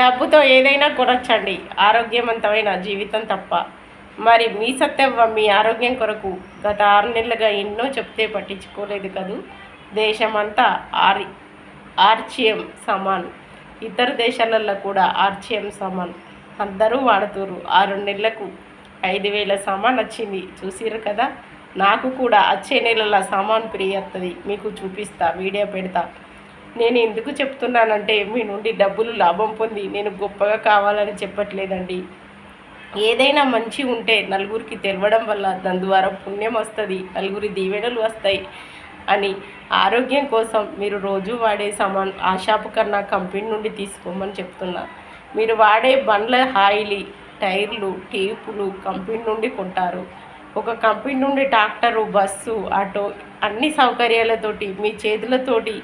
డబ్బుతో ఏదైనా కొనొచ్చండి, ఆరోగ్యవంతమైన జీవితం తప్ప. మరి మీ సత్తెవ్వ మీ ఆరోగ్యం కొరకు గత 6 నెలలుగా ఎన్నో చెప్తే పట్టించుకోలేదు కదూ. దేశమంతా ఆర్చిఎం సామాన్, ఇతర దేశాలలో కూడా ఆర్చిఎం సామాన్ అందరూ వాడుతురు. 6 నెలలకు 5,000 సామాన్ వచ్చింది, చూసిరు కదా. నాకు కూడా వచ్చే నెలల సామాన్ ఫ్రీ వస్తుంది, మీకు చూపిస్తా, వీడియో పెడతా. నేను ఎందుకు చెప్తున్నానంటే మీ నుండి డబ్బులు లాభం పొంది నేను గొప్పగా కావాలని చెప్పట్లేదండి. ఏదైనా మంచి ఉంటే నలుగురికి తెలవడం వల్ల దాని ద్వారా పుణ్యం వస్తుంది, నలుగురి దీవెనలు వస్తాయి అని ఆరోగ్యం కోసం మీరు రోజు వాడే సామాన్ ఆ షాపు కన్నా కంపెనీ నుండి తీసుకోమని చెప్తున్నా. మీరు వాడే బండ్ల ఆయిల్, టైర్లు, టేపులు కంపెనీ నుండి కొంటారు. ఒక కంపెనీ నుండి ట్రాక్టరు, బస్సు, ఆటో అన్ని సౌకర్యాలతోటి మీ చేతులతోటి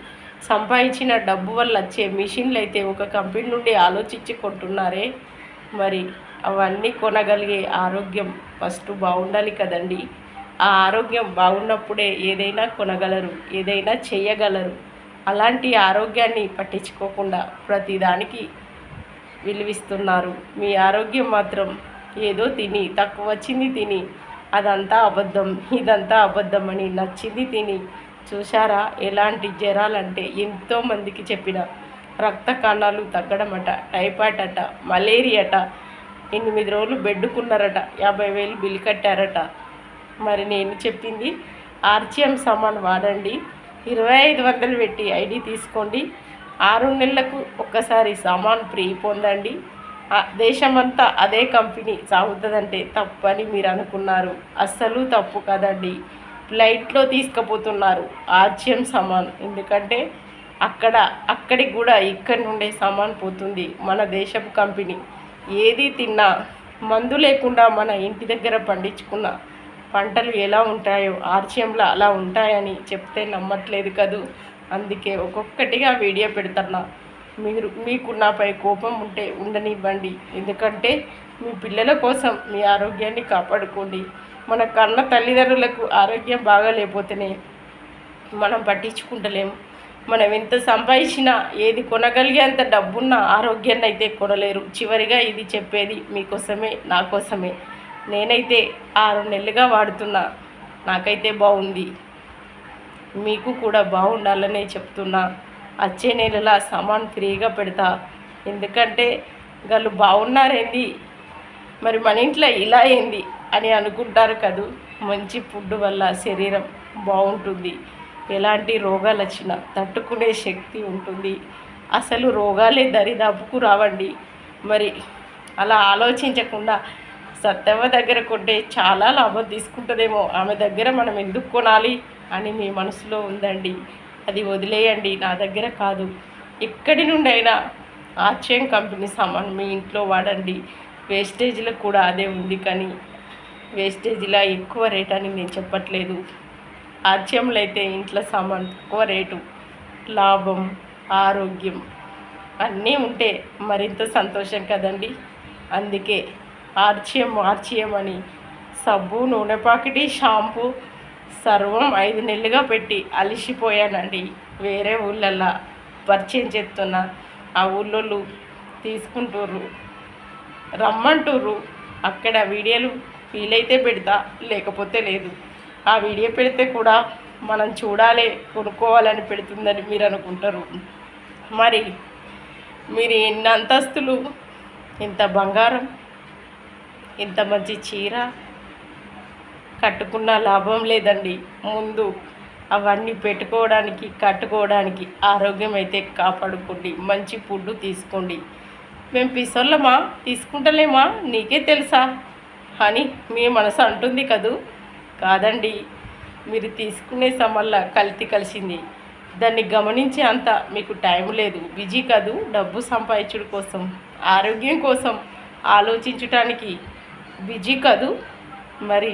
సంపాదించిన డబ్బు వల్ల వచ్చే మిషన్లు అయితే ఒక కంపెనీ నుండి ఆలోచించి కొంటున్నారే. మరి అవన్నీ కొనగలిగే ఆరోగ్యం ఫస్ట్ బాగుండాలి కదండి. ఆ ఆరోగ్యం బాగున్నప్పుడే ఏదైనా కొనగలరు, ఏదైనా చేయగలరు. అలాంటి ఆరోగ్యాన్ని పట్టించుకోకుండా ప్రతిదానికి విలువిస్తున్నారు. మీ ఆరోగ్యం మాత్రం ఏదో తిని, తక్కువ వచ్చింది తిని, అదంతా అబద్ధం, ఇదంతా అబద్ధం అని నచ్చింది తిని చూశారా ఎలాంటి జ్వరాలంటే ఎంతోమందికి చెప్పిన రక్త కణాలు తగ్గడమట, టైఫాయిడ్ అట, మలేరియా అట, 8 రోజులు బెడ్డుకున్నారట, 50,000 బిల్లు కట్టారట. మరి నేను చెప్పింది ఆర్చిఎం సామాన్ వాడండి, 2,500 పెట్టి ఐడి తీసుకోండి, 6 నెలలకు ఒక్కసారి సామాన్ ఫ్రీ పొందండి. దేశమంతా అదే కంపెనీ సాగుతుందంటే తప్పని మీరు అనుకున్నారు. అస్సలు తప్పు కదండి. ఫ్లైట్లో తీసుకుపోతున్నారు ఆర్చిఎం సామాన్, ఎందుకంటే అక్కడికి కూడా ఇక్కడి నుండే సామాన్ పోతుంది. మన దేశపు కంపెనీ ఏది తిన్నా మందు లేకుండా మన ఇంటి దగ్గర పండించుకున్న పంటలు ఎలా ఉంటాయో ఆర్చిఎంలో అలా ఉంటాయని చెప్తే నమ్మట్లేదు కదూ. అందుకే ఒక్కొక్కటిగా వీడియో పెడుతున్నా. మీకు నాపై కోపం ఉంటే ఉండనివ్వండి, ఎందుకంటే మీ పిల్లల కోసం మీ ఆరోగ్యాన్ని కాపాడుకోండి. మన కన్న తల్లిదండ్రులకు ఆరోగ్యం బాగాలేకపోతేనే మనం పట్టించుకుంటలేము. మనం ఎంత సంపాదించినా ఏది కొనగలిగేంత డబ్బున్న ఆరోగ్యాన్ని అయితే కొనలేరు. చివరిగా ఇది చెప్పేది మీకోసమే, నా కోసమే. నేనైతే 6 నెలలుగా వాడుతున్నా, నాకైతే బాగుంది, మీకు కూడా బాగుండాలనే చెప్తున్నా. వచ్చే నెలల సామాన్ ఫ్రీగా పెడతా, ఎందుకంటే వాళ్ళు బాగున్నారేంది, మరి మన ఇంట్లో ఇలా ఏంది అని అనుకుంటారు కదూ. మంచి ఫుడ్ వల్ల శరీరం బాగుంటుంది, ఎలాంటి రోగాలు వచ్చినా తట్టుకునే శక్తి ఉంటుంది. అసలు రోగాలే దరిదాపుకు రావండి. మరి అలా ఆలోచించకుండా సత్తెవ్వ దగ్గర కొంటే చాలా లాభం తీసుకుంటుందేమో, ఆమె దగ్గర మనం ఎందుకు కొనాలి అని మీ మనసులో ఉందండి. అది వదిలేయండి, నా దగ్గర కాదు, ఎక్కడి నుండి అయినా ఆర్చిఎం కంపెనీ సామాన్ మీ ఇంట్లో వాడండి. వేస్టేజ్లో కూడా అదే ఉంది, కానీ వేస్టేజ్లా ఎక్కువ రేట్ అని నేను చెప్పట్లేదు. ఆర్చిఎంలో అయితే ఇంట్లో సామాన్ తక్కువ రేటు, లాభం, ఆరోగ్యం అన్నీ ఉంటే మరింత సంతోషం కదండి. అందుకే ఆర్చిఎం అని సబ్బు, నూనె ప్యాకెట్, షాంపూ సర్వం 5 నెలలుగా పెట్టి అలిసిపోయానండి. వేరే ఊళ్ళల్లో పరిచయం చేస్తున్నా, ఆ ఊళ్ళోళ్ళు తీసుకుంటుర్రు, రమ్మంటుర్రు. అక్కడ వీడియోలు వీలైతే పెడతా, లేకపోతే లేదు. ఆ వీడియో పెడితే కూడా మనం చూడాలి, కొనుక్కోవాలని పెడుతుందని మీరు అనుకుంటారు. మరి మీరు ఎన్ని అంతస్తులు, ఇంత బంగారం, ఇంత మంచి చీర కట్టుకున్న లాభం లేదండి. ముందు అవన్నీ పెట్టుకోవడానికి, కట్టుకోవడానికి ఆరోగ్యం అయితే కాపాడుకోండి, మంచి ఫుడ్ తీసుకోండి. మేము పిసోళ్ళమా, తీసుకుంటలేమా, నీకే తెలుసా అని మీ మనసు అంటుంది కదూ. కాదండి, మీరు తీసుకునే సమల్లా కల్తీ కలిసింది. దాన్ని గమనించే అంత మీకు టైం లేదు, బిజీ కాదు. డబ్బు సంపాదించుడు కోసం, ఆరోగ్యం కోసం ఆలోచించటానికి బిజీ కాదు. మరి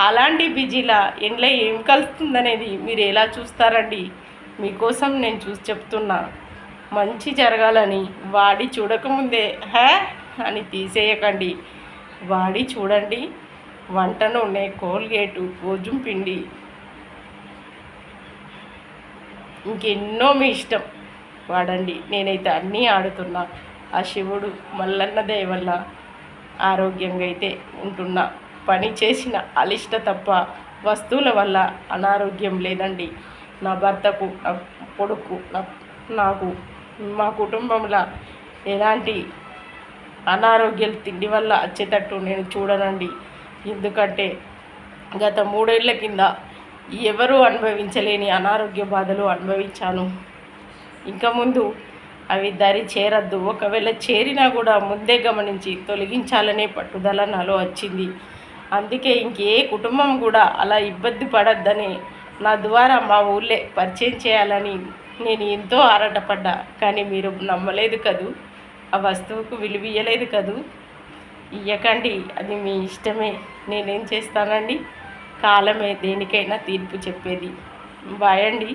అలాంటి బిజీలా ఎండ్లో ఏం కలుస్తుందనేది మీరు ఎలా చూస్తారండి. మీకోసం నేను చూసి చెప్తున్నా, మంచి జరగాలని వాడి చూడకముందే హే అని తీసేయకండి. వాడి చూడండి. వంట నూనె, కోల్గేటు, గోధుమ పిండి, ఇంకెన్నో మీ ఇష్టం వాడండి. నేనైతే అన్నీ ఆడుతున్నా. ఆ శివుడు మల్లన్న దయ వల్ల ఆరోగ్యంగా అయితే ఉంటున్నా. పని చేసిన అలిష్ట తప్ప వస్తువుల వల్ల అనారోగ్యం లేదండి. నా భర్తకు, నా కొడుకు, నాకు, మా కుటుంబంలో ఎలాంటి అనారోగ్యాలు తిండి వల్ల వచ్చేటట్టు నేను చూడనండి. ఎందుకంటే గత 3 ఏళ్ల కింద ఎవరూ అనుభవించలేని అనారోగ్య బాధలు అనుభవించాను. ఇంకా ముందు అవి దరి చేరద్దు, ఒకవేళ చేరినా కూడా ముందే గమనించి తొలగించాలనే పట్టుదల నాలో వచ్చింది. అందుకే ఇంకే కుటుంబం కూడా అలా ఇబ్బంది పడద్దని నా ద్వారా మా ఊళ్ళే పరిచయం చేయాలని నేను ఎంతో ఆరాటపడ్డా. కానీ మీరు నమ్మలేదు కదూ, ఆ వస్తువుకు విలువ ఇయ్యలేదు కదూ. ఇయ్యకండి, అది మీ ఇష్టమే. నేనేం చేస్తానండి, కాలమే దేనికైనా తీర్పు చెప్పేది. బాయ్ అండి.